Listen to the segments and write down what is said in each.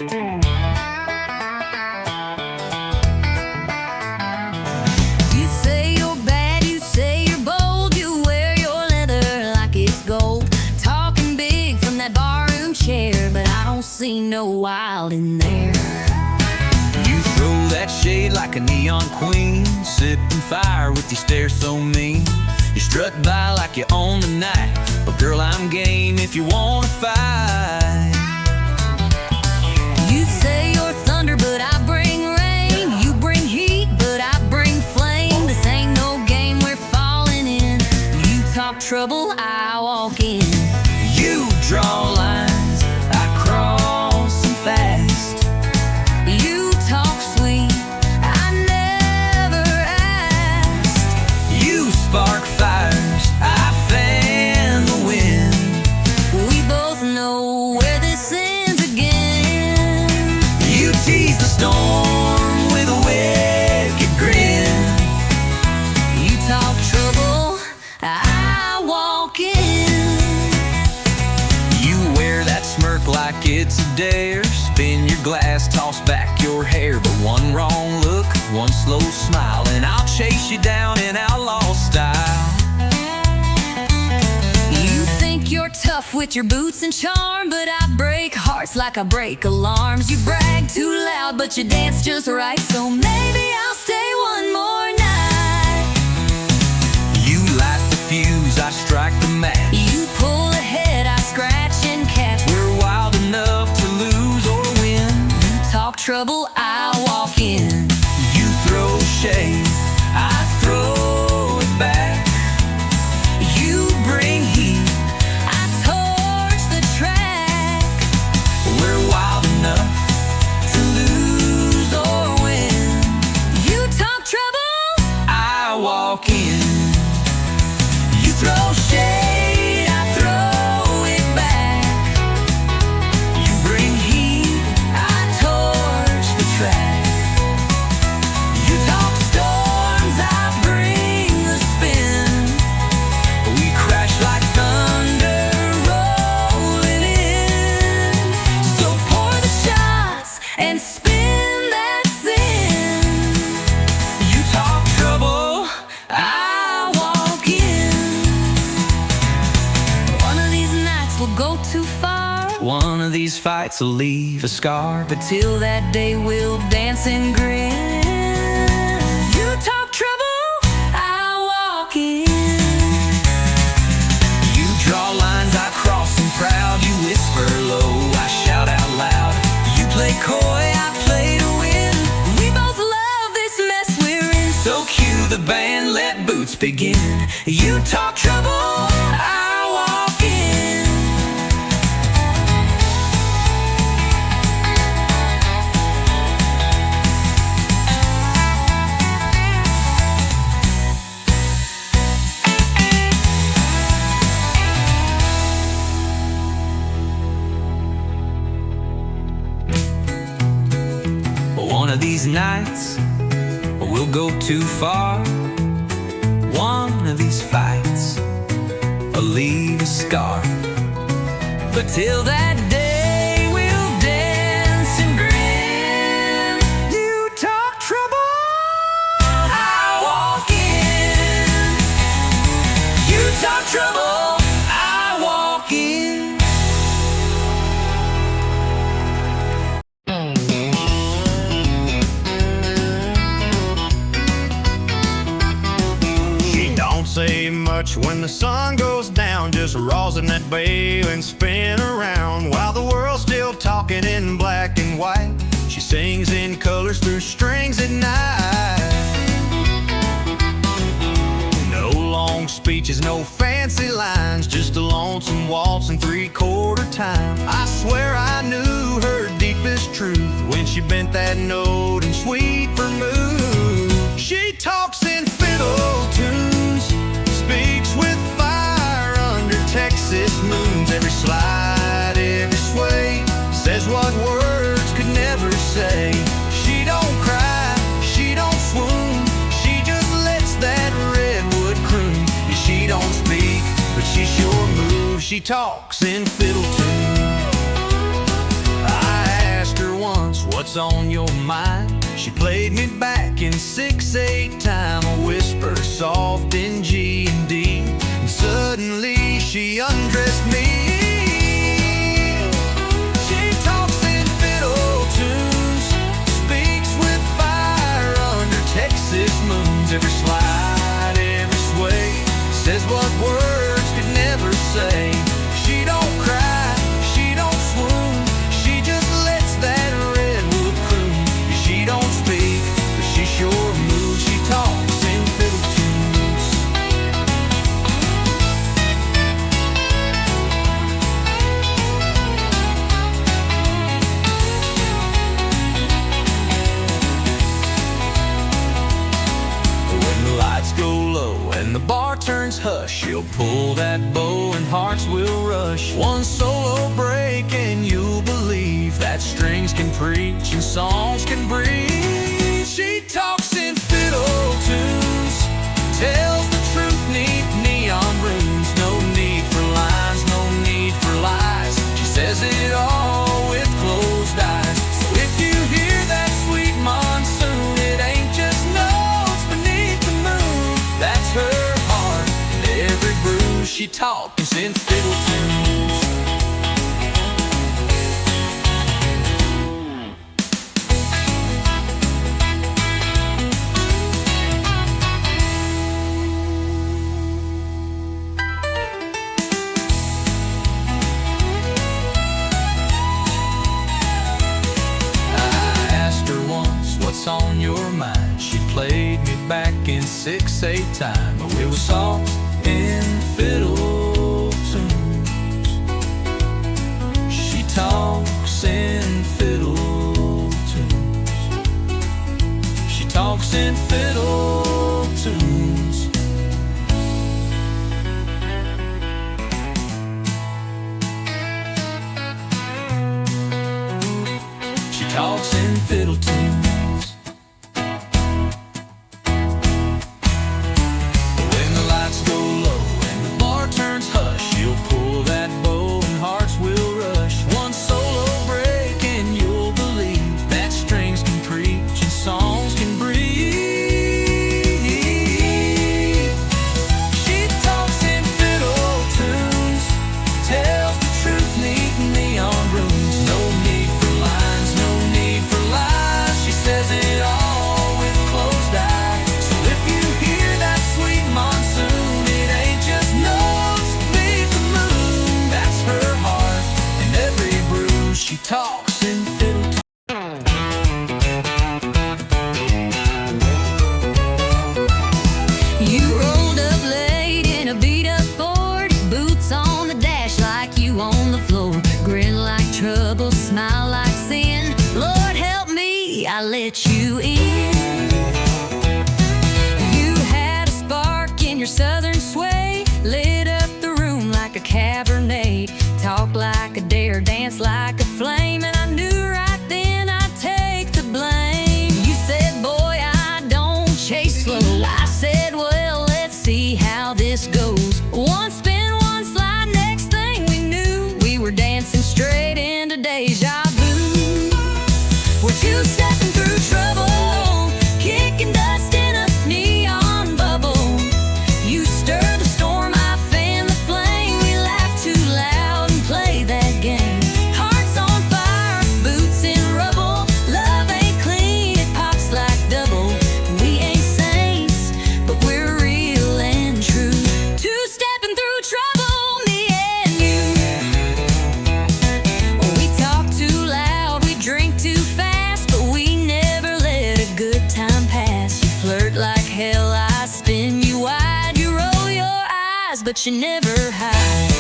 You say you're bad, you say you're bold, you wear your leather like it's gold. Talking big from that barroom chair, but I don't see no wild in there. You throw that shade like a neon queen, sipping fire with your stare so mean. You strut by like you own the night, but girl, I'm game if you wanna fight. You say you're thunder, but I bring rain. You bring heat, but I bring flame. This ain't no game we're falling in. You talk trouble, I walk in. You draw lines, I cross them fast. You talk sweet, I never asked. You spark fires, I fan the wind. We both know where this ends again. You tease the storm with a wicked grin. You talk trouble, I walk in. You wear that smirk like it's a dare. Spin your glass, toss back your hair. But one wrong look, one slow smile, and I'll chase you down in outlaw style. You think you're tough with your boots and charm, but I break hearts like I break alarms. You brag too loud, but you dance just right, so maybe I'll stay one more night. You light the fuse, I strike the match. You pull ahead, I scratch and catch. We're wild enough to lose or win. You talk trouble, I walk in. You throw shade, I throw it back. You bring heat, I torch the track. We're wild enough to lose or win. You talk trouble, I walk in. You throw shade, I throw it back. You bring heat, I torch the track. You talk storms, I bring the spin. We crash like thunder rolling in. so pour the shots and spin that sin. You talk trouble, I walk in. One of these nights we'll go too far. one of these fights will leave a scar. But Till that day we'll dance and grin. You talk trouble, I walk in. you draw lines, I cross them proud. You whisper low, I shout out loud. You play coy, I play to win. We both love this mess we're in. So cue the band, let boots begin. You talk trouble, I walk in. One of these nights, we'll go too far. One of these fights will leave a scar. But till that day, we'll dance and grin. You talk trouble, I walk in. You talk trouble, I walk in. She don't say much when the sun goes down, just rosin that bail and spin around. While the world's still talking in black and white, she sings in colors through strings at night. No long speeches, no fancy lines, just a lonesome waltz in three-quarter time. I swear I knew her deepest truth when she bent that note in sweet vermouth. She talks in fiddle tunes, speaks with fire under Texas moons. Every slide, every sway, says what words could never say. She don't cry, she don't swoon, she just lets that redwood croon. She don't speak, but she sure moves. She talks in fiddle tune. I asked her what's on your mind? She played me back in 6/8 time, a whisper soft in G and D, and suddenly she undressed me. She talks in fiddle tunes, speaks with fire under Texas moons. Every slide, every sway, says what words could never say. She don't cry, she don't swoon, she just lets that redwood croon. She don't speak, but she sure moves. She talks in fiddle tunes. When the lights go low and the bar turns hush, she'll pull that bow and hearts will rush. One solo break and you'll believe that strings can preach and songs can breathe. She talks in fiddle tunes, tells the truth neath neon runes. No need for lines, no need for lies. She says it all with closed eyes. So if you hear that sweet monsoon, it ain't just notes beneath the moon. That's her heart and every bruise. She talks in fiddle tunes. What's on your mind? She played me back in 6/8 time, but we were soft in fiddle tunes. She talks in fiddle tunes. She talks in fiddle tunes. She talks in fiddle tunes. She talks in fiddle tunes. You rolled up late in a beat-up Ford, boots on the dash like you on the floor, grin like trouble, smile like sin. Lord help me, I let you in. You had a spark in your southern sway, lit up the room like a Cabernet, talk like a dare, dance like a flame, and I knew right then I'd take the blame. You said, boy, I don't chase slow. I said, well, let's see how this goes. One spin, one slide, next thing we knew, we were dancing straight into deja vu. We're two-stepping through trouble, kicking dust in a neon bubble. You stir the storm, I fan the flame, we laugh too loud and play that game. Hearts on fire, boots in rubble, love ain't clean, it pops like double. We ain't saints, but we're real and true. Two-stepping through trouble, me and you. We talk too loud, we drink too fast, but we never let a good time pass. You flirt like hell, I spin you wide, you roll your eyes, but you never hide.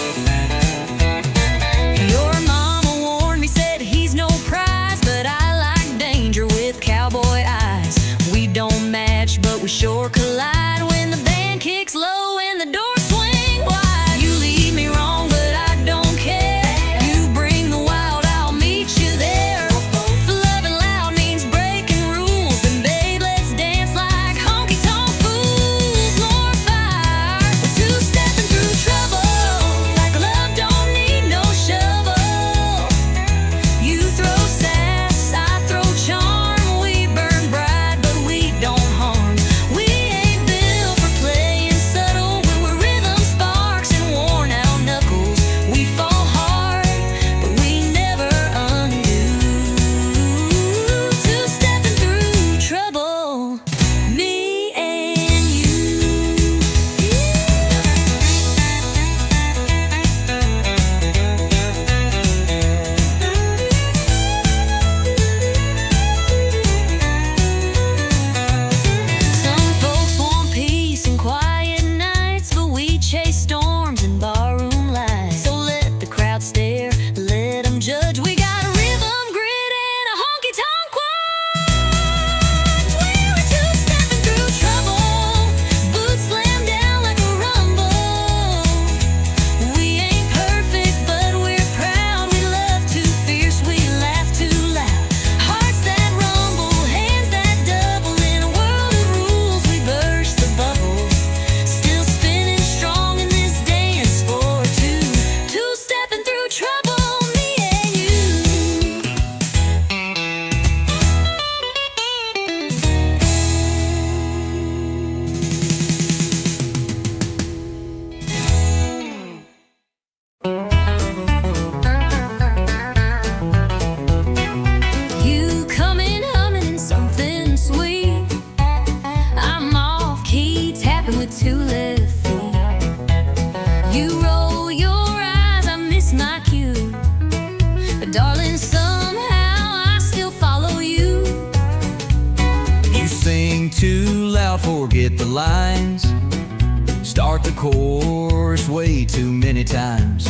Your mama warned me, said he's no prize, but I like danger with cowboy eyes. We don't match, but we sure collide when the band kicks low and the doors swing wide. You lead me wrong, but I don't care. You bring the wild, I'll meet you there. Loving loud means breaking rules, and babe, let's dance like honky-tonk fools. More fire, we're two-stepping through trouble, like love don't need no shovel. You throw sass, I throw forget the lines. Start the chorus way too many times.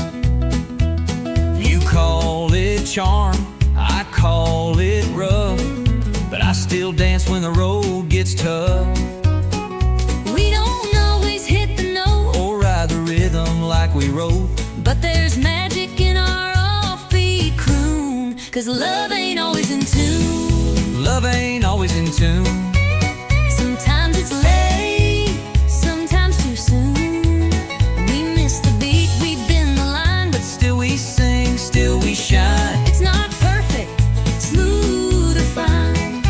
You call it charm, I call it rough, but I still dance when the road gets tough. We don't always hit the note or ride the rhythm like we wrote, but there's magic in our offbeat croon. 'Cause love ain't always in tune. Love ain't always in tune. Sometimes it's late, sometimes too soon. We miss the beat, we bend the line, but Still we sing, still we shine. it's not perfect, smooth or fine.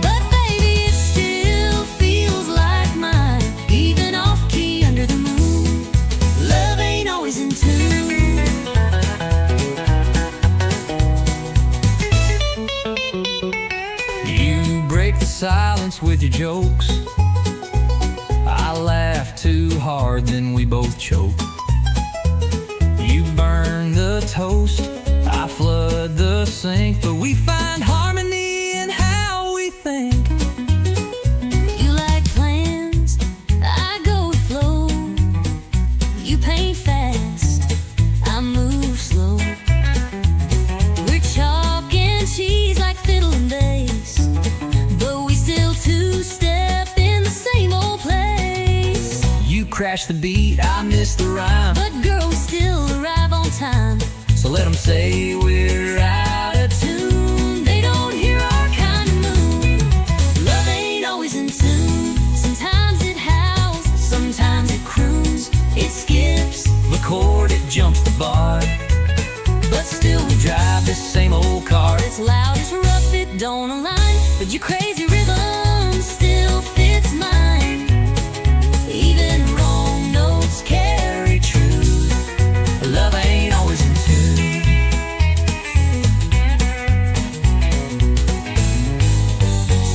But baby, it still feels like mine, even off key under the moon. Love ain't always in tune. You break the silence with your jokes. I laugh too hard, then we both choke. You burn the toast, I flood the sink, but we find harmony in how we think. You like plans, I go with flow. You paint fast, I move slow. We're chalk and cheese like fiddle and bass, but we still two-step in the same old place. You crash the beat, I miss the rhyme, But girl, we still arrive on time. so let 'em say we're out of tune. They don't hear our kind of moon. Love ain't always in tune. Sometimes it howls, sometimes it croons. It skips, The chord, it jumps the bar, but still we drive this same old car. It's loud, it's rough, it don't align, but your crazy rhythm still fits mine. Even wrong notes carry truth. Love ain't always in tune.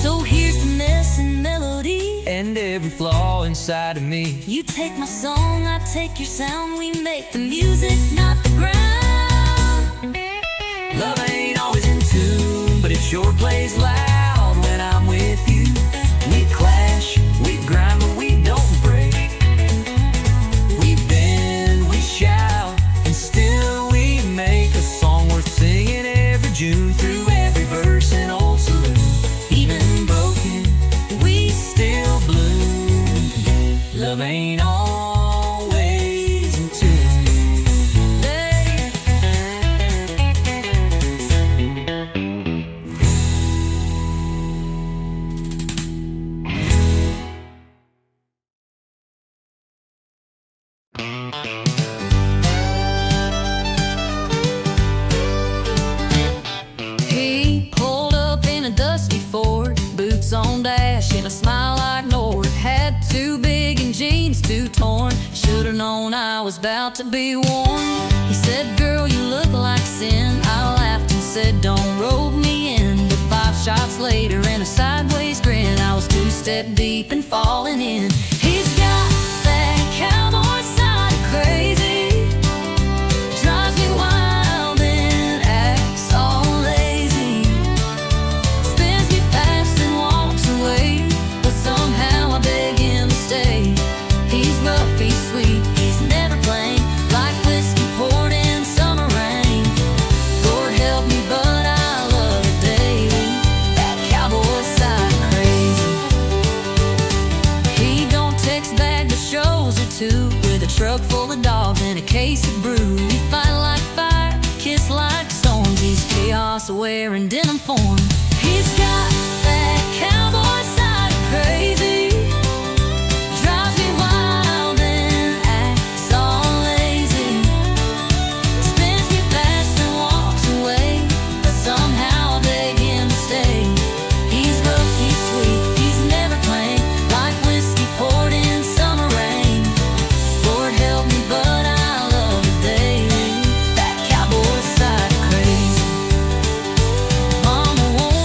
So here's the mess and melody. And every flaw inside of me. You take my song, I take your sound. We make the music, not the ground. Love ain't always in tune, but it sure plays loud when I'm with you. We clash, we grind, but we don't break. We bend, we shout, and still we make a song worth singing every June. Through every verse and old saloon, even broken, we still bloom. Love ain't always in tune. He pulled up in a dusty Ford, boots on dash and a smile I ignored. Had too big and jeans too torn. Should've known I was about to be warned. He said, girl, you look like sin. I laughed and said, don't rope me in. But 5 shots later and a sideways grin, I was 2 step deep and falling in. He's got that cowboy side of crazy. Drives me wild and acts all lazy. Spins me fast and walks away, but somehow I beg him to stay. He's rough, he's sweet, he's never plain, like whiskey poured in summer rain. Lord help me, but I love it daily. That cowboy side crazy. He don't text back but shows her too, with a truck full of dogs and a case of brew. We fight like fire, kiss like storms. He's chaos wearing denim form. He's got that cowboy side crazy. Drives me wild and acts all lazy. Spins me fast and walks away, but somehow I beg him to stay. He's rough, he's sweet, he's never plain, like whiskey poured in summer rain. Lord help me, but I love it daily. That cowboy side crazy. Mama won't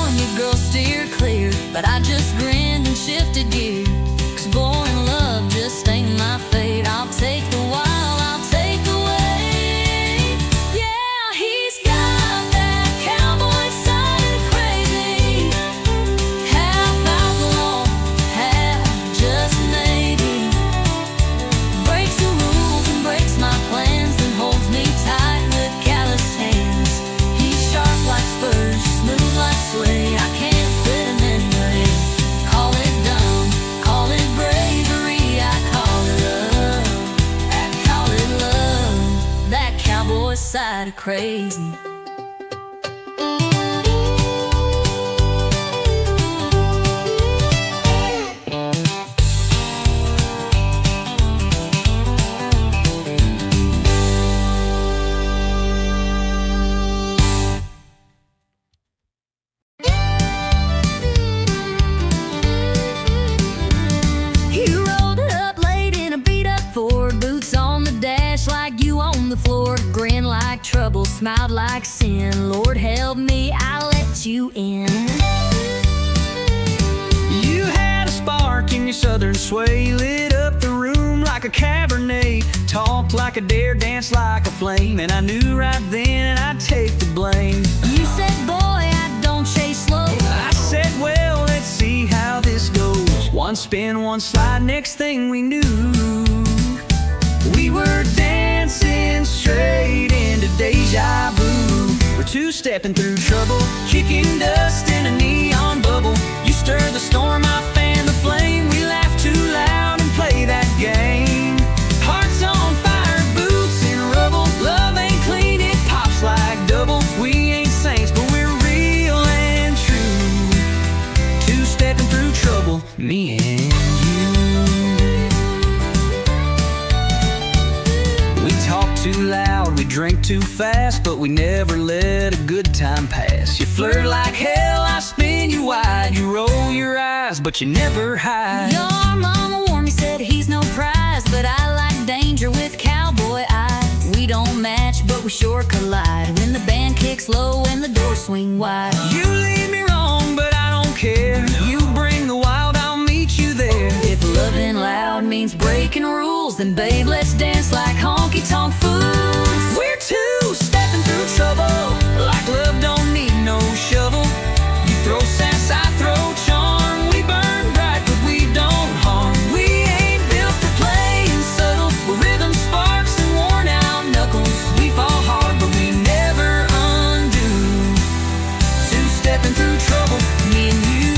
like crazy. Like you on the floor, grin like trouble, smiled like sin. Lord help me, I let you in. You had a spark in your southern sway, lit up the room like a Cabernet, talked like a dare, danced like a flame, and I knew right then I'd take the blame. You said, boy, I don't chase slow. I said, well, let's see how this goes. One spin, one slide, next thing we knew, we were dancing straight into deja vu. We're two-stepping through trouble, kicking dust in a neon bubble. You stir the storm, I fan the flame. We laugh too loud and play that game. Hearts on fire, boots in rubble. Love ain't clean, it pops like double. We ain't saints, but we're real and true. Two-stepping through trouble, me and you. Talk too loud, we drink too fast, but we never let a good time pass. You flirt like hell, I spin you wide. You roll your eyes, but you never hide. Your mama warned me, said he's no prize, but I like danger with cowboy eyes. We don't match, but we sure collide when the band kicks low and the doors swing wide. You lead me wrong, but I don't care. You bring the wild, I'll meet you there. If loving loud means breaking rules, then babe, let's dance like honky-tonk fools. We're two-stepping through trouble, like love don't need no shovel. You throw sass, I throw charm. We burn bright, but we don't harm. We ain't built for playing subtle. We're rhythm sparks and worn out knuckles. We fall hard, but we never undo. Two-stepping through trouble, me and you.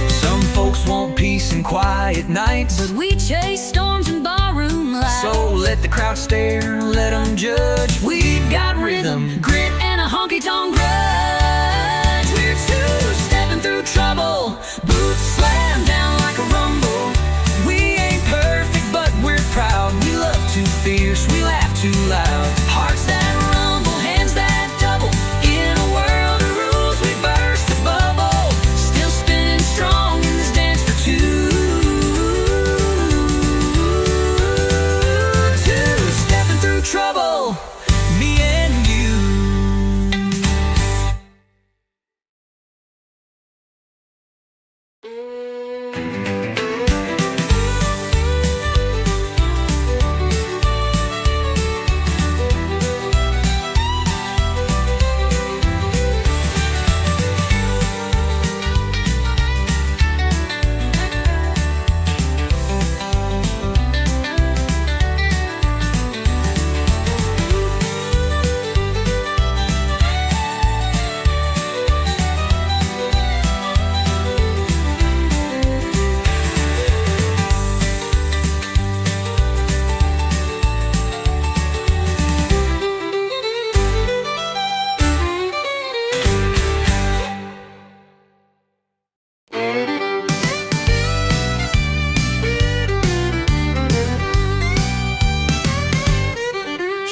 Some folks want peace and quiet nights, but we chase storms and barroom lights. So let the crowd stare, let them judge. We've got rhythm, grit, and a honky-tonk grudge. We're two-stepping through trouble, boots slam down like a rumble. We ain't perfect, but we're proud. We love too fierce, we laugh too loud. Hearts that rumble, hands that double. In a world of rules, we burst the bubble. Still spinning strong in this dance for two. Trouble, me and you.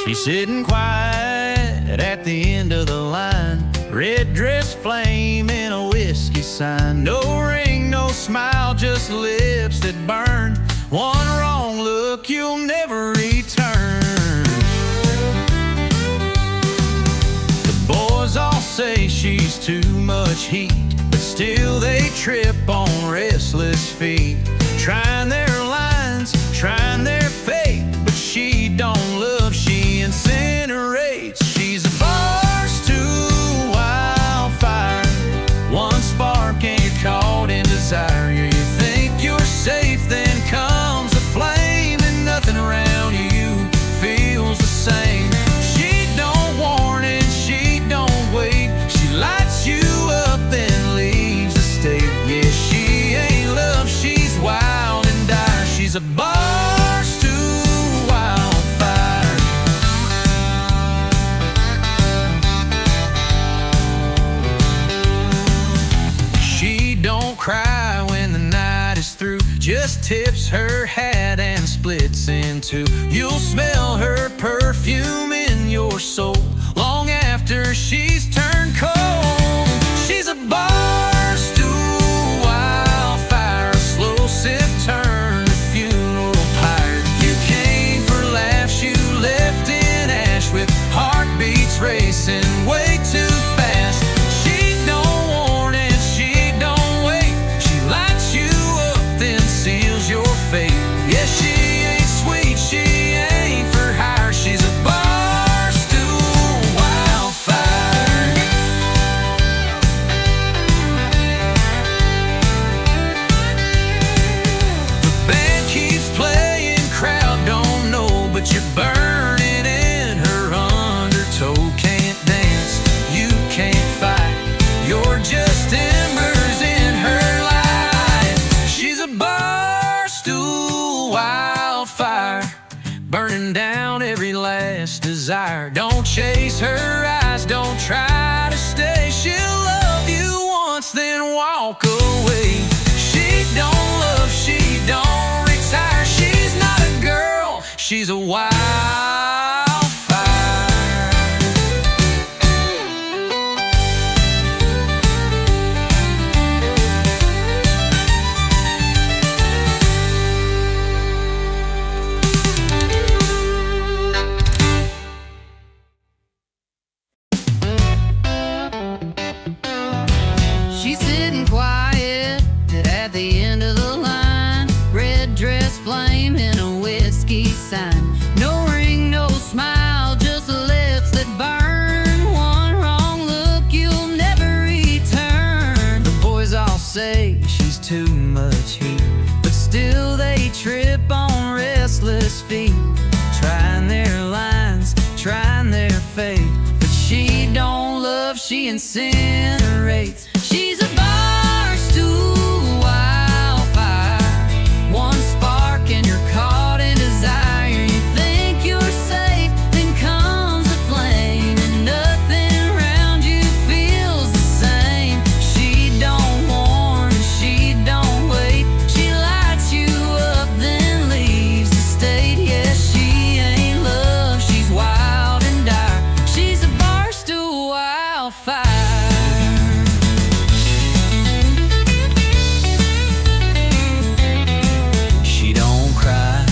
She's sitting quiet at the end of the line, red dress flame in a whiskey sign. No ring, no smile, just lips that burn. One wrong look, you'll never return. The boys all say she's too much heat, but still they trip on restless feet. Trying their lines, trying their fate, but she don't love, she incinerates. She's a barstool wildfire, one spark and you're caught in desire. You think you're safe, then comes a flame, and nothing around you feels the same. She don't warn and she don't wait, she lights you up then leaves the state. Yeah, she ain't love, she's wild and dire. tips her hat and splits in two. You'll smell her perfume in your soul long after she's turned cold. She's a bar stool wildfire, a slow sip turned to funeral pyre. You came for laughs, you left in ash with heartbeats racing way too fast. She don't warn and she don't wait. She lights you up, then seals your fate. Yeah, she ain't sweet, she ain't for hire. She's a bar stool wildfire. The band keeps playing, crowd don't know, but you're burning in her undertow. Can't dance, you can't fight, you're just embers in her light. She's a bar stool wildfire, burning down every last desire. Don't chase her eyes, don't try to stay. She'll love you once, then walk away. She don't love, she don't retire. She's not a girl, she's a wildfire. She's sitting quiet at the end of the line, red dress flaming a whiskey sign. No ring, no smile, just lips that burn. One wrong look, you'll never return. The boys all say she's too much heat, But still they trip on restless feet, trying their lines, trying their fate. but she don't love, she incinerates. She's a bar stool wildfire, one spark and you're caught in desire. You think you're safe, then comes a flame, and nothing around you feels the same. She don't warn, she don't wait. She lights you up, then leaves the state. Yeah, she ain't love, she's wild and dire. She's a bar stool wildfire. She don't cry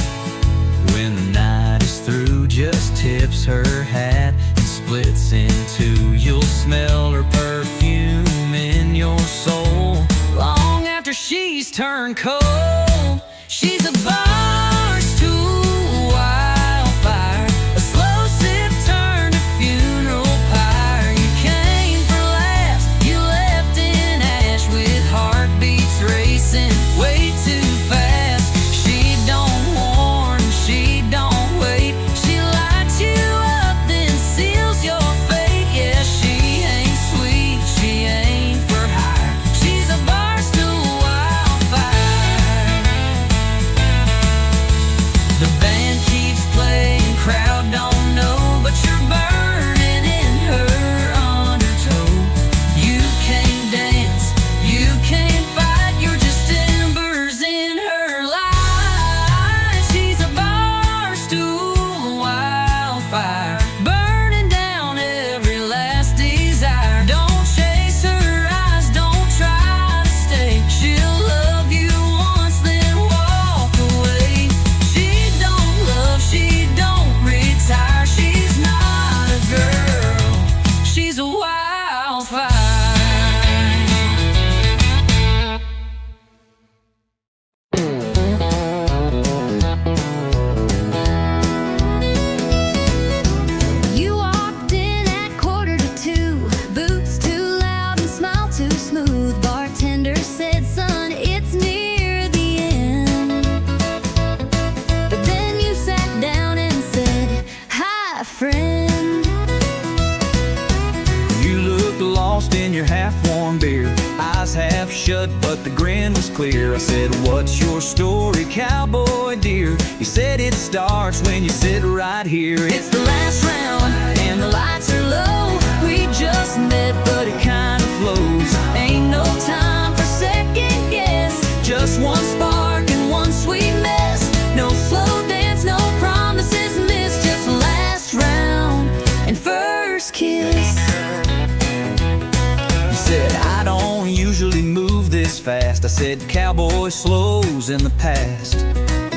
when the night is through, just tips her hat and splits in two. You'll smell her perfume in your soul Long after she's turned cold, she's a bar stool wildfire, a slow sip turned to funeral pyre. You came for laughs, you left in ash with heartbeats racing way too fast. She don't warn, she don't wait. She lights you up, then seals your fate. Yeah, she ain't sweet, she ain't for hire. She's a bar stool wildfire. The band keeps playing, crowd don't know, but you're burning in her undertow. You can't dance, you can't fight, you're just embers in her light. She's a bar stool wildfire, burning down every last desire. Don't chase her eyes, don't try to stay. She'll love you once, then walk away. She don't love, she don't retire. She's not a girl, she's a wildfire. You walked in at 1:45, boots too loud and smile too smooth. Bartender said, son, it's near the end. But then you sat down and said, hi, friend. You looked lost in your half-warm beer, eyes half shut, but the grin was clear. I said, what's your story, cowboy dear? You said it starts when you sit right here. It's the last round and the lights are low. We just met, but it kind of flows. Ain't no time for second guess. Just one spark and one sweet fast. I said cowboy slows in the past.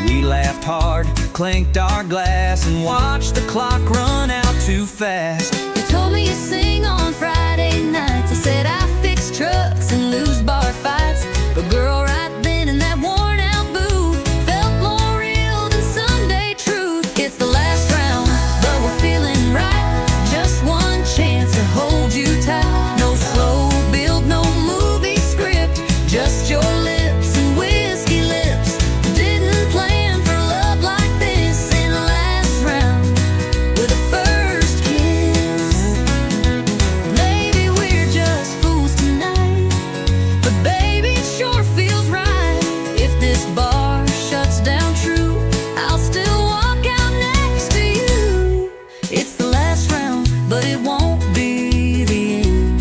We laughed hard, clinked our glass, and watched the clock run out too fast. You told me you sing on Friday nights. I said I fix trucks and lose bar fights. But girl, right then in that worn out booth felt more real than Sunday truth. It's the last round, but we're feeling right. Just one chance to hold you tight. No slow build, no movie script, just your lips and whiskey lips. Didn't plan for love like this in the last round with a first kiss. Maybe we're just fools tonight, but baby, it sure feels right. If this bar shuts down true, I'll still walk out next to you. It's the last round, but it won't be the end.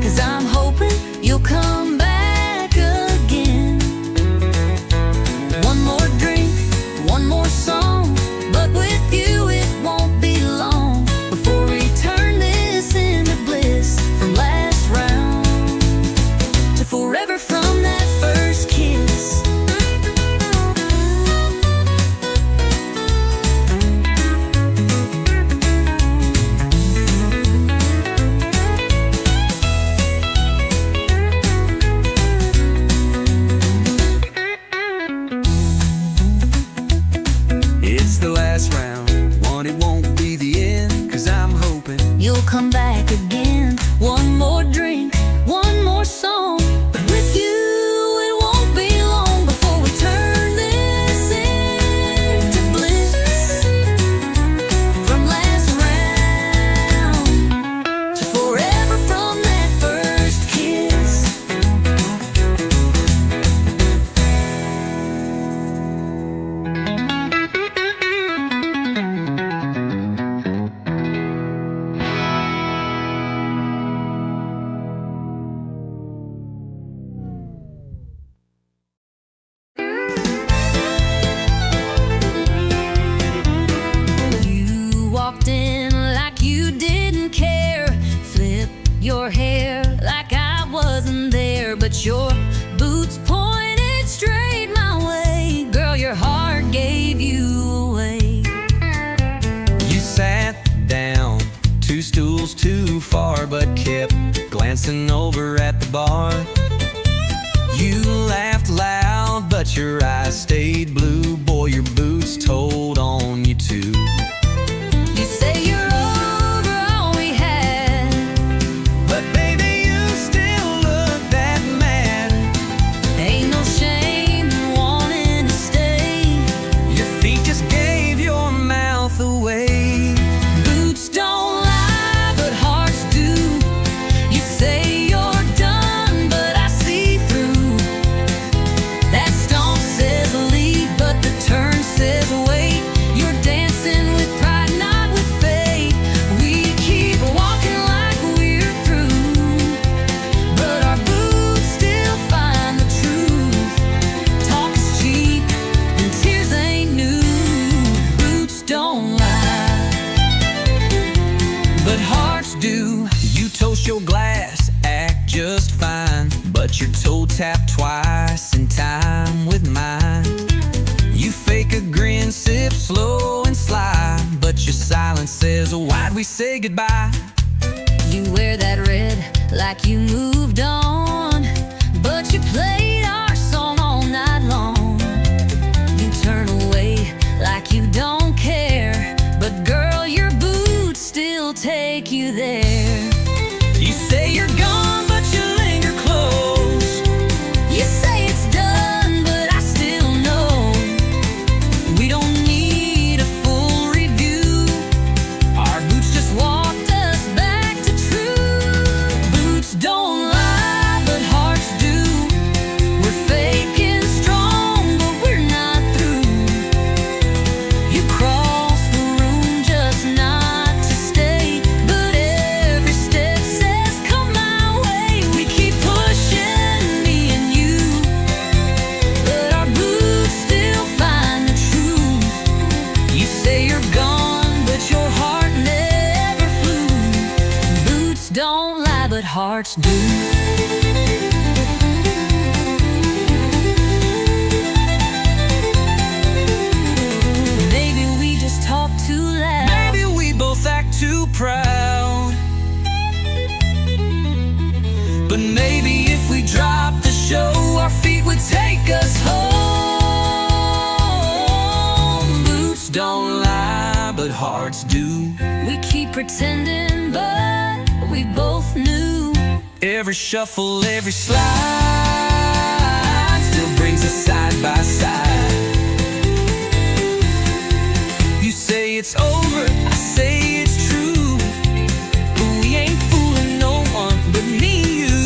'Cause I'm hoping you'll come back again. One more drink, one more song, but with you it won't be long before we turn this into bliss. From last round to forever from that first kiss. It's the last round, one it won't be the end. 'Cause I'm hoping You'll come back again. One more drink, one more song, but with you it won't be long before we turn this into bliss. From last round to forever from that first kiss. You walked in like you didn't care, flip your hair like I wasn't there, but your boots pointed straight my way. Girl, your heart gave you away. you sat down 2 stools too far, but kept glancing over at the bar. You laughed loud, but your eyes stayed blue. Boy, your boots told on you too. You say you're over all we had, But baby, you still look that mad. ain't no shame in wanting to stay. Your feet just gave your mouth away. Boots don't lie, but hearts do. You say you're done, but I see through. That stomp says leave, but the turn says wait. You're dancing with pride, not with fate. We keep walking like we're through, but our boots still find the truth. Talk is cheap and tears ain't new. Boots don't lie, But hearts do. You toast your glass, act just fine, but your toe tapped twice in time with mine. You fake a grin, sip slow and sly, but your silence says, why'd we say goodbye? you wear that red like you moved on, but you played our song all night long. You turn away like you don't care, but girl, your boots still take you there. You say you're gone, but you linger close. You say it's done, but I still know we don't need a full review. Our boots just walked us back to truth. Boots don't lie, but hearts do. We're faking strong, but we're not through. You cross the room just not to stay, but every step says come my way. We keep pushing, me and you, but our boots still find the truth. You say you're gone, but your heart never flew. Boots don't lie, lie, but hearts do. Maybe we just talk too loud. Maybe we both act too proud. But maybe if we dropped the show, our feet would take us home. Boots don't lie, but hearts do. We keep pretending, but we both knew. Every shuffle, every slide still brings us side by side. You say it's over, I say it's true, but we ain't fooling no one but me and you.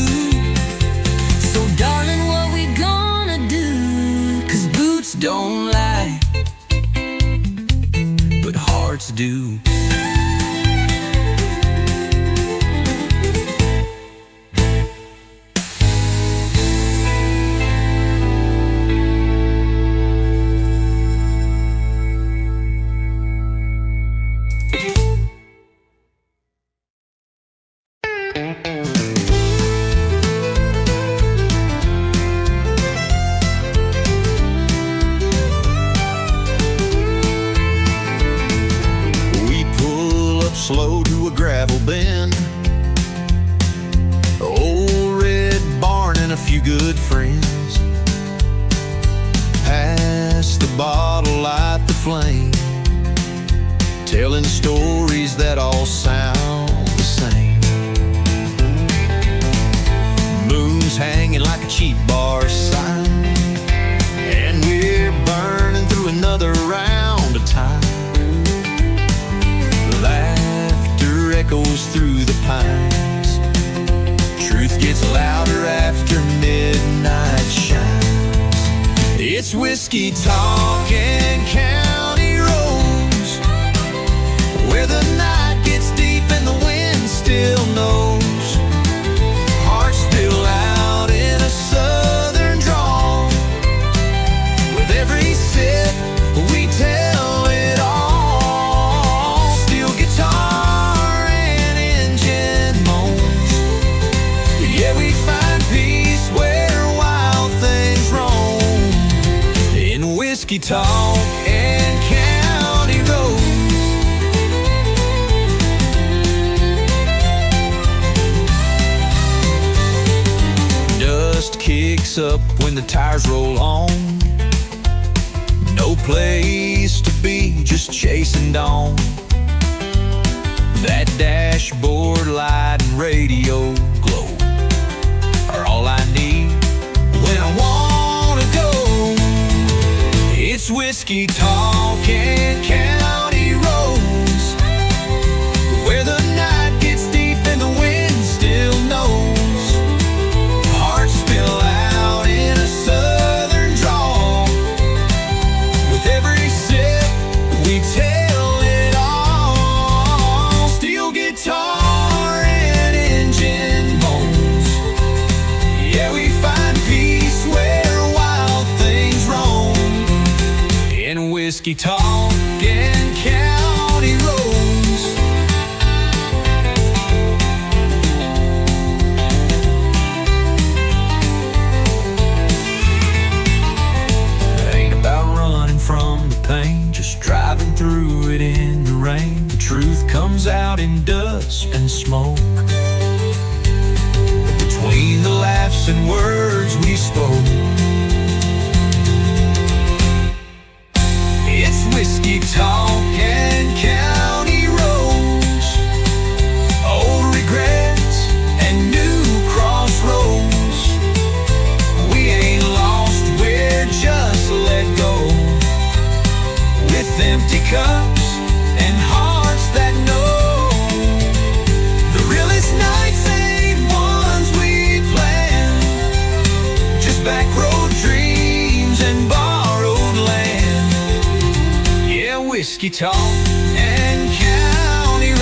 So darling, what we gonna do? 'Cause boots don't lie, but hearts do. Slow to a gravel bend, old red barn and a few good friends. Pass the bottle, light the flame, telling stories that all sound the same. Moon's hanging like a cheap bar sign, and we're burning through another round of time. Echoes through the pines. Truth gets louder after midnight shines. It's whiskey talking county roads, where the night gets deep and the wind still knows. Hearts spill out in a southern drawl. With every sip we tell it all. Steel guitar, whiskey talk and county roads. Dust kicks up when the tires roll on. No place to be, just chasing dawn. That dashboard light and radio glow are all I need when I wanna go. It's whiskey talking county roads, where the night gets deep and the wind still knows. Hearts spill out in a southern drawl. With every sip we tell it all. Steel guitar and engine moans. Yeah, we find peace where wild things roam. Whiskey talking county roads. Ain't about running from the pain, just driving through it in the rain. The truth comes out in dust and smoke. Between the laughs and words we spoke, whiskey talking county roads, old regrets and new crossroads. We ain't lost, we're just let go. With empty cups and hearts that know, the realest nights ain't ones we planned, just back road dreams and borrowed land. Whiskey talk and county roads.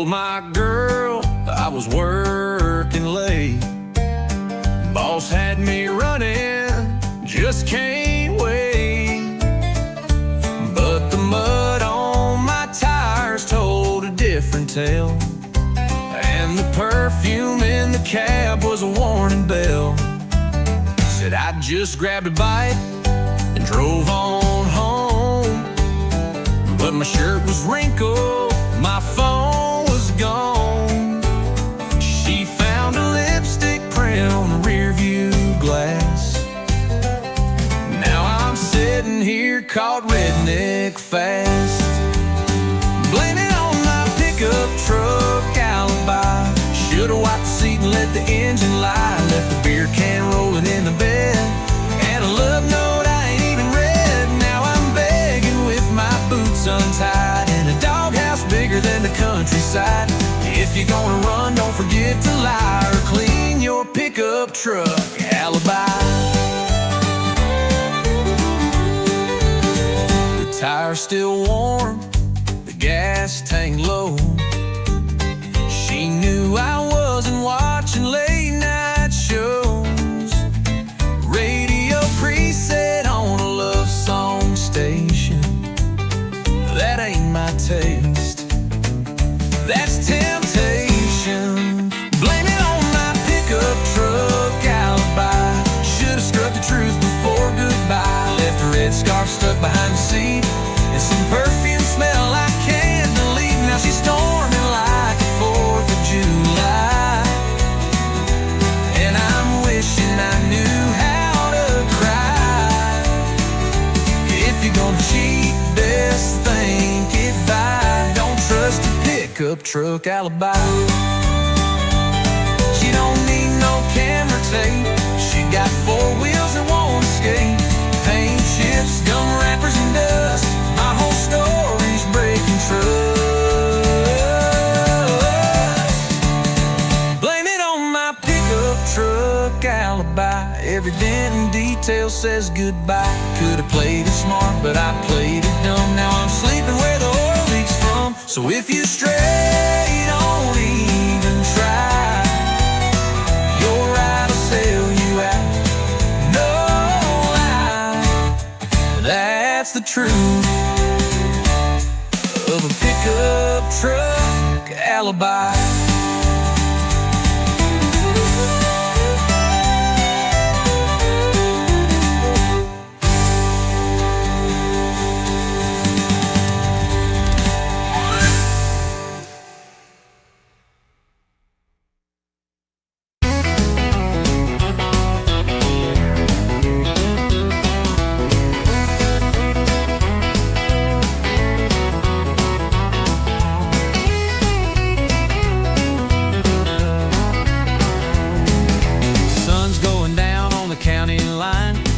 Told my girl I was working late. Boss had me running, just can't wait. But the mud on my tires told a different tale, and the perfume in the cab was a warning bell. Said I just grabbed a bite and drove on home, but my shirt was wrinkled, my phone was gone. She found a lipstick print on the rear view glass. Now I'm sitting here caught redneck fast. Blame it on my pickup truck alibi. Should've wiped the seat and let the engine lie. Left the beer can rolling in the bed, and a love note I ain't even read. Now I'm begging with my boots untied in a doghouse bigger than the countryside. If you're gonna run, don't forget to lie or clean your pickup truck alibi. The tire's still warm, the gas tank low. She knew I wasn't watching late night shows. Radio preset on a love song station. That ain't my taste, that's temptation. Blame it on my pickup truck alibi. Should've struck the truth before goodbye. Left a red scarf stuck behind the seat and some perfume smell I can't delete. Now she's storming like the 4th of July, and I'm wishing I knew how to cry. If you're gonna cheat, best think it by. Don't trust a pickup truck alibi. She don't need no camera tape. She got 4 wheels that won't escape. Paint chips, gum wrappers, and dust. My whole story's breaking trust. Blame it on my pickup truck alibi. Every dent and detail says goodbye. Could've played it smart, but I played it dumb. Now I'm sleeping where the oil leaks from. So if you stray, don't even try. Your ride will sell you out, no lie. That's the truth of a pickup truck alibi.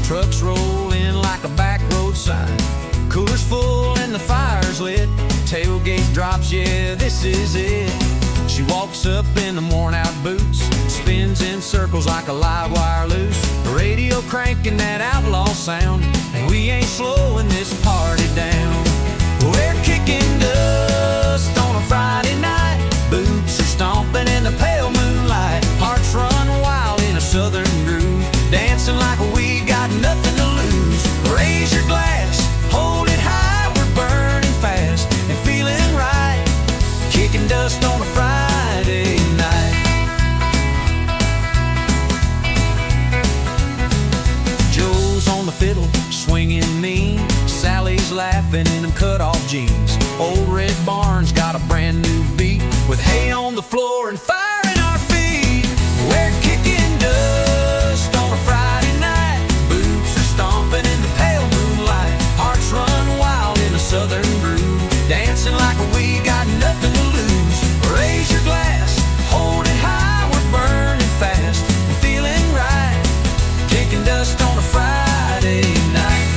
Trucks roll in like a back road sign. Cooler's full and the fire's lit. Tailgate drops, yeah, this is it. She walks up in the worn out boots, spins in circles like a live wire loose. The radio cranking that outlaw sound, and we ain't slowing this party down. We're kicking dust on a Friday night. Boots are stomping in the pale moonlight. Hearts run wild in a southern groove, dancing like we got nothing to lose. Raise your glass, hold it high, we're burning fast and feeling right. Kicking dust on a Friday night. Joe's on the fiddle, swinging mean. Sally's laughing in them cut-off jeans. Old Red Barn's got a brand new beat, with hay on the floor and fire in our feet. We're kicking dust on a Friday night. Boots are stomping in the pale moonlight. Hearts run wild in a southern groove, dancing like we got nothing to lose. Raise your glass, hold it high, we're burning fast and feeling right. Kicking dust on a Friday night.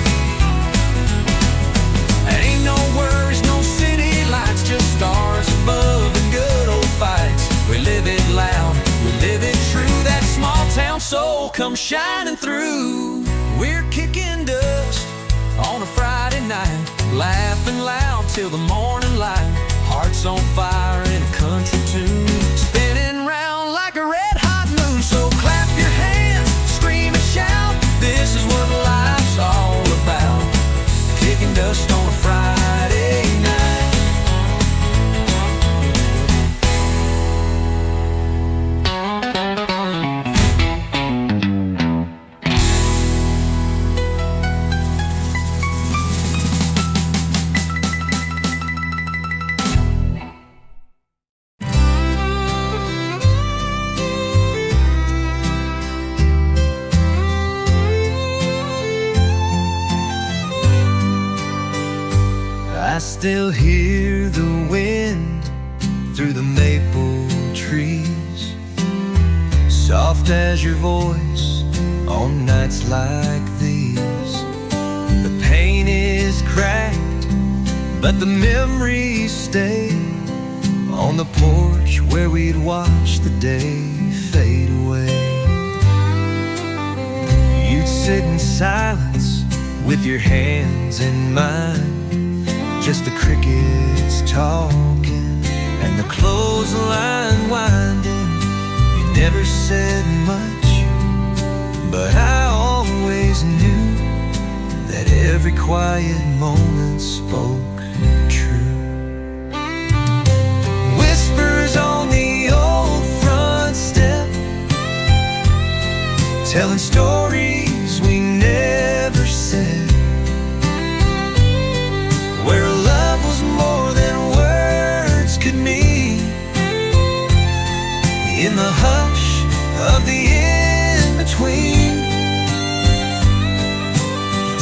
Ain't no worries, no city lights, just stars above and good old fights. We live it loud, we live it true. That small town soul comes shining through. We're kicking dust on a Friday night, laughing loud till the morning light. Hearts on fire in a country still hear the wind through the maple trees, soft as your voice on nights like these. The paint is cracked, but the memories stay on the porch where we'd watch the day fade away. You'd sit in silence with your hands in mine, just the crickets talking and the clothesline winding. You never said much, but I always knew that every quiet moment spoke true. Whispers on the old front step, telling stories we never said, where love was more than words could mean. In the hush of the in-between,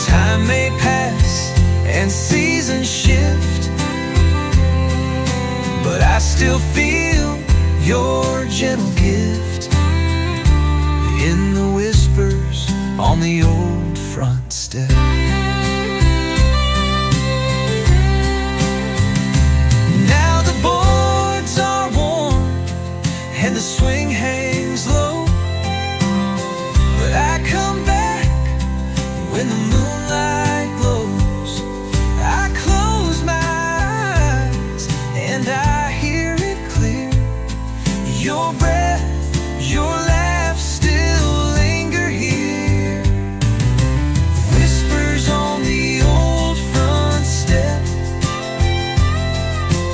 time may pass and seasons shift, but I still feel your gentle gift in the whispers on the old front step. Now the boards are warm and the swing hangs low, but I come back when the moonlight glows. I close my eyes and I hear it clear. Your breath, your laugh still linger here. Whispers on the old front step,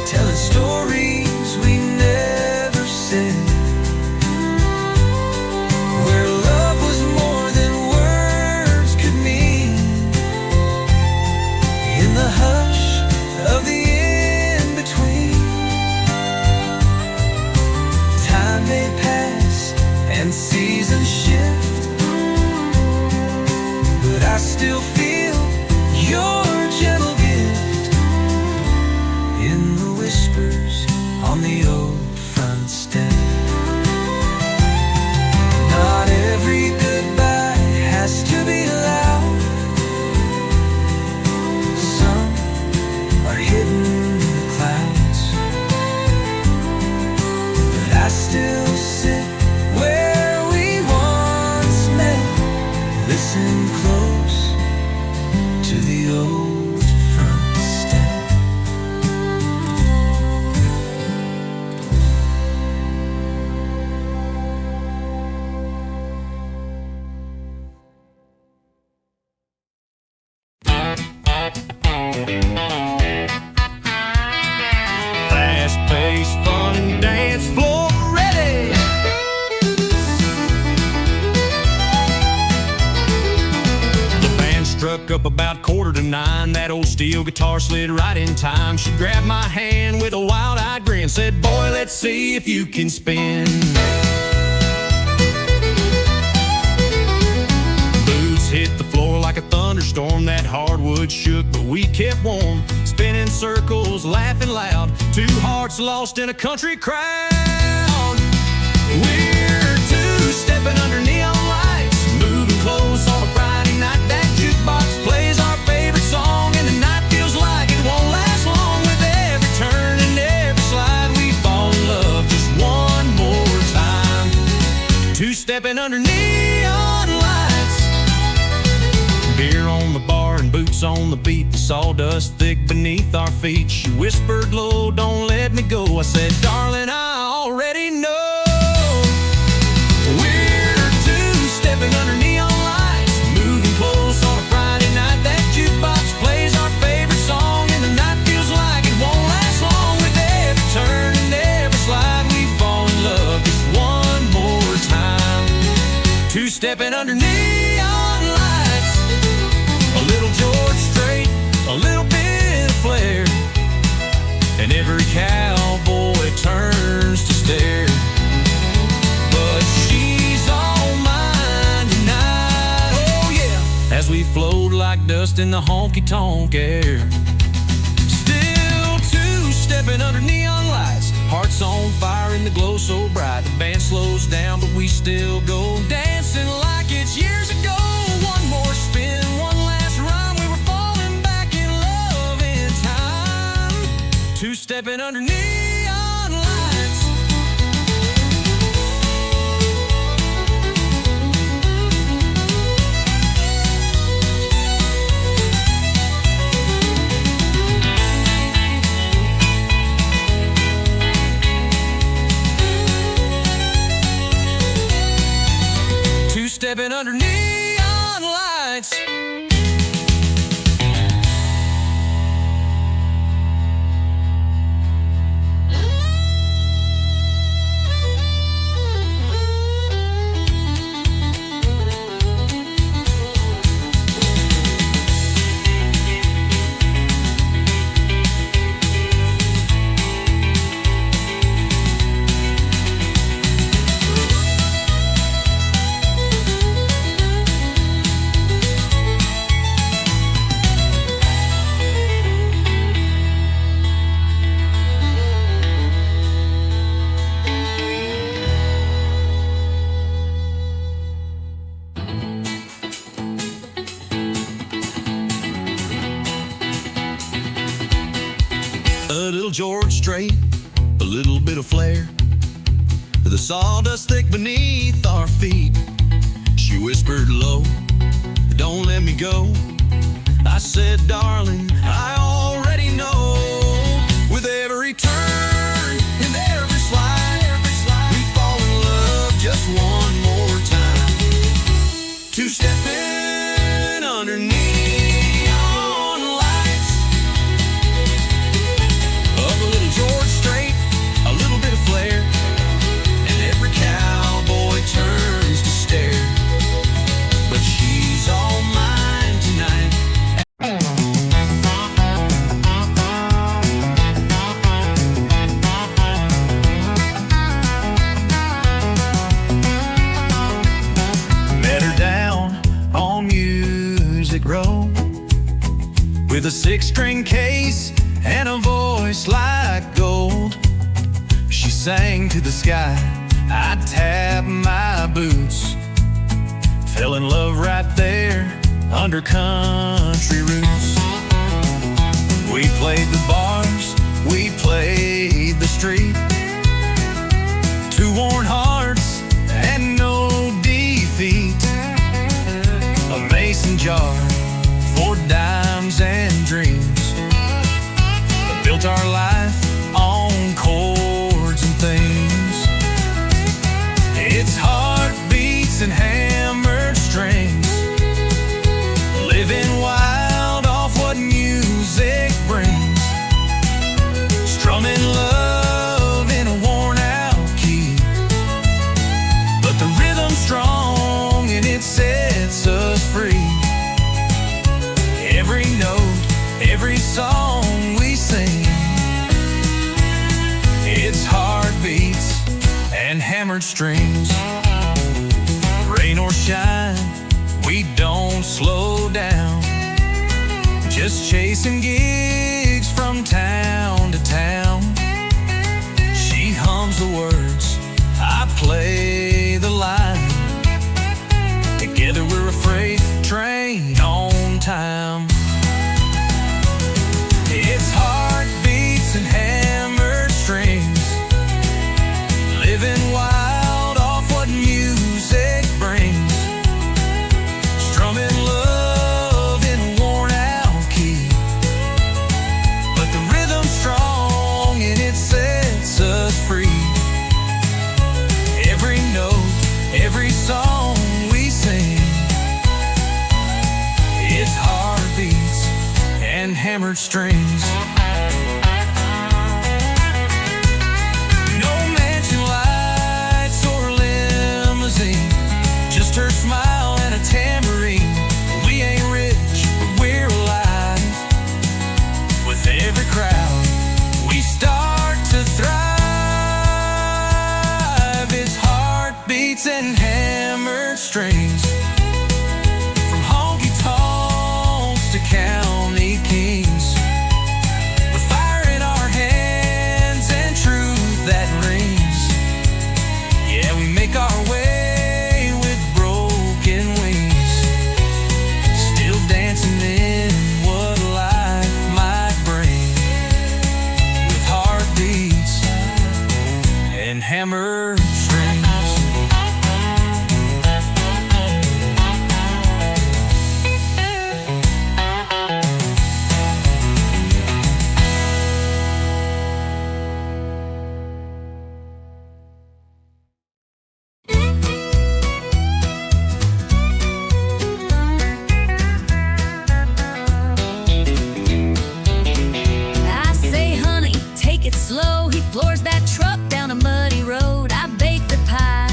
telling stories we never said, where love was more than words could mean. In the hush of the in-between, time may pass and seasons shift, but I still feel your gentle gift in the whispers on the old front step. Not every goodbye has to be loud. Some are hidden in the clouds, but I still sit where we once met, listen close to the old front step. Fast-paced, fun dance floor ready. The band struck up about 8:45. That old steel guitar slid right in time. She grabbed my hand with a wild-eyed grin, said, "Boy, let's see if you can spin." Boots hit the floor like a thunderstorm. That hardwood shook, but we kept warm, spinning circles, laughing loud. Two hearts lost in a country crowd. We're two-stepping under neon lights, moving close on a Friday night. That jukebox plays our favorite song, and the night feels like it won't last long. With every turn and every slide, we fall in love just one more time. Two-stepping under neon lights, beer on the bar and boots on the beat, the sawdust thick beneath our feet. She whispered low, "Don't let me go." I said, "Darling, I already know." We're two-stepping under neon lights, moving close on a Friday night. That jukebox plays our favorite song, and the night feels like it won't last long. With every turn and every slide, we fall in love just one more time. Two-stepping under neon lights, a little George Strait, a little bit of flair, and every cowboy turns to stare. But she's all mine tonight, oh yeah, as we float like dust in the honky-tonk air. Still Two-stepping under neon lights. Two-stepping under neon lights. A little George Strait, a little bit of flair, the sawdust thick beneath our feet. She whispered low, "Don't let me go." I said, "Darling, I already know." With every turn and every slide, we fall in love just one more time. Two-stepping underneath neon lights. Up a little George Strait, a little bit of flair, and every cowboy turns to stare. But she's all mine tonight. Met her down on Music Row with a 6-string case and a voice like gold. She sang to the sky, I tapped my boots. Fell in love right there under country roots. We played the bars, we played the street. Two worn hearts and no defeat. A mason jar for dimes and dreams. Built our life on chords and themes. It's heartbeats and hammered strings, living wild off what music brings. Strumming love in a worn out key, but the rhythm's strong and it sets us free. Every note, every song we sing, it's heartbeats and hammered strings. Rain or shine, we don't slow down, just chasing gigs from town to town. She hums the words, I play the line. Together we're a freight train on time. It's heartbeats and hammered strings, living wild off what music brings. Strumming love in a worn out key, but the rhythm's strong and it sets us free. Every note, every song we sing, it's heartbeats and hammered strings. No mansion lights or limousine, just her smile and a tambourine. We ain't rich, but we're alive. With every crowd, we start to thrive. It's heartbeats and hammered strings, from honky tonks to county kings. With fire in our hands and truth that rings. Yeah, we make our way with broken wings, still dancing in what life might bring. With heart he floors that truck down a muddy road. I bake the pie,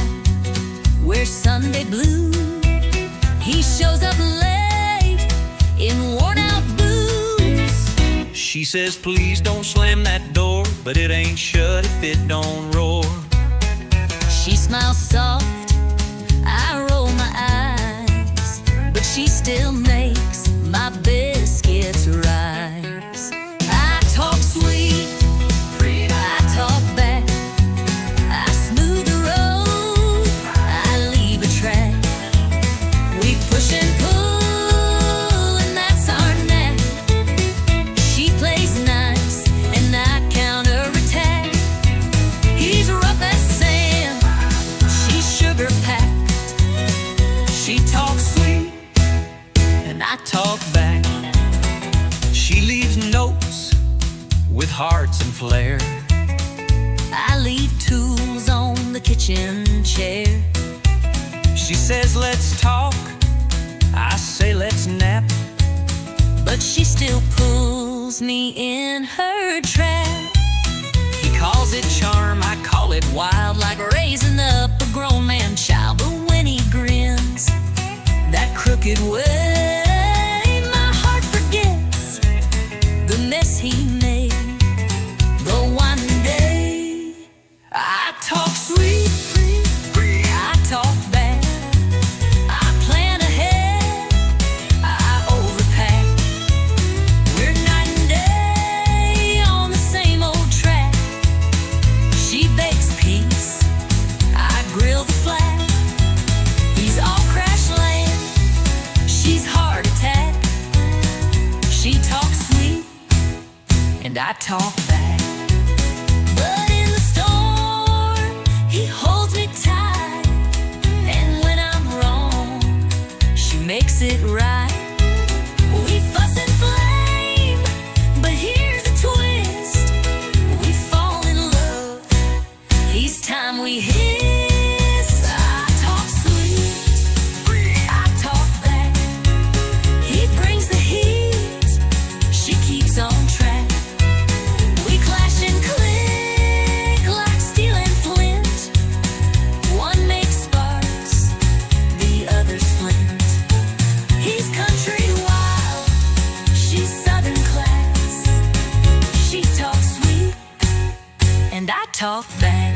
wear Sunday blue. He shows up late in worn-out boots. She says, please don't slam that door, but it ain't shut if it don't roar. She smiles soft, I roll my eyes, but she still makes my biscuits rise. I talk sweet, I talk back, I smooth the road, I leave a track. We push and pull, and that's our knack. She plays nice, and I counterattack. He's rough as sand, she's sugar-packed. She talks sweet, and I talk back. She leaves notes with hearts and flair. I leave tools on the kitchen chair. She says, let's talk. I say, let's nap. But she still pulls me in her trap. He calls it charm, I call it wild, Like raising up a grown man child. But when he grins that crooked way, my heart forgets the mess he made. But one day I talk sweet, I talk back, I plan ahead, I overpack. We're night and day on the same old track. She bakes peace, I grill the flat. He's all crash land, she's heart attack. She talks sweet, and I talk back. But in the storm, he holds me tight, and when I'm wrong, she makes it right. We fuss and flame, but here's a twist. We fall in love each time we hiss. I talk sweet, I talk back. He brings the heat, she keeps on track. We clash and click like steel and flint. One makes sparks, the other's flint. He's country wild, she's southern class. She talks sweet, and I talk back.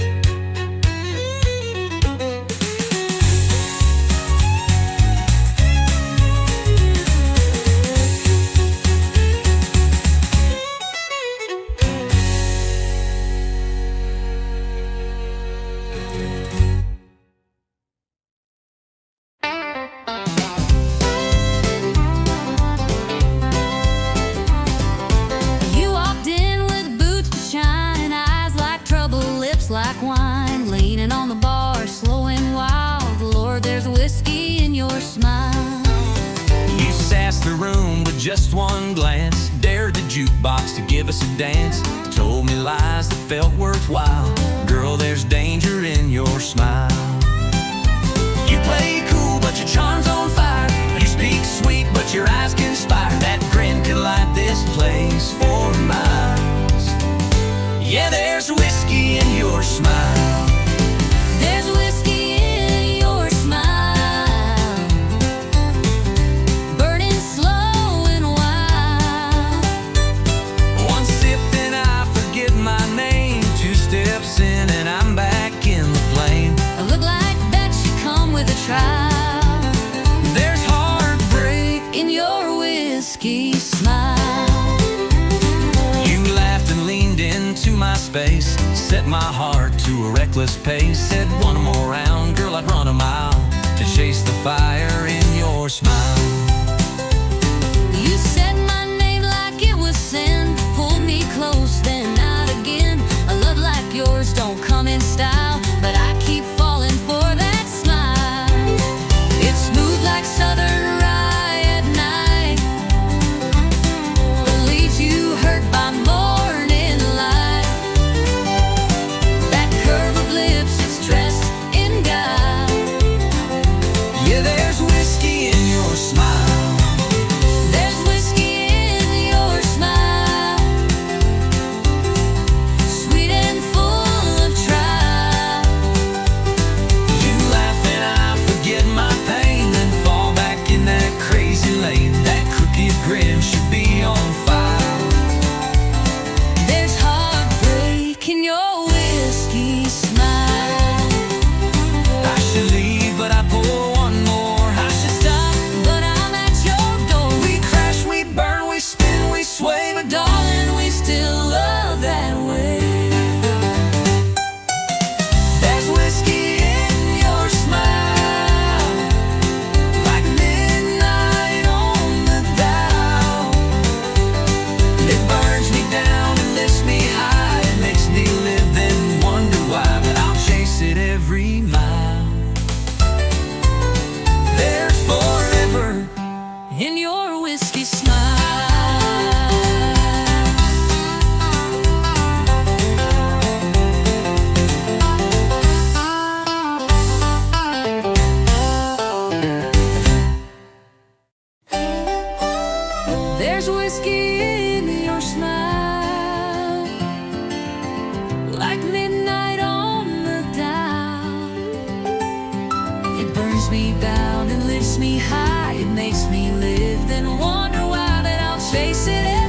You walked in with boots to shine, eyes like trouble, lips like wine, leaning on the bar, slow and wild. Lord, there's whiskey in your smile. You sassed the room with just one glance, dared the jukebox to give us a dance, told me lies that felt worthwhile. Girl, there's danger in your smile. You play cool, but your charm's on fire. You speak sweet, but your eyes conspire. That grin could light this place for miles. Yeah, there's whiskey in your smile. There's whiskey in your smile, burning slow and wild. One sip and I forget my name. Two steps in and I'm back in the flame. I look like that you come with a trial. There's heartbreak. In your whiskey smile, You laughed and leaned into my space, set my heart to a reckless pace. Said one more round, girl, I'd run a mile to chase the fire in your smile. you said my name like it was sin, pulled me close then not again. A love like yours don't come in style, but I keep falling for that smile. It's smooth like southern rye at night, but leaves you hurt by morning light. That curve of lips, it's dressed in guile. Yeah, there's whiskey in your smile. There's whiskey in your smile, like midnight on the dial. It burns me bound and lifts me high. It makes me live, then wonder why. Then I'll chase it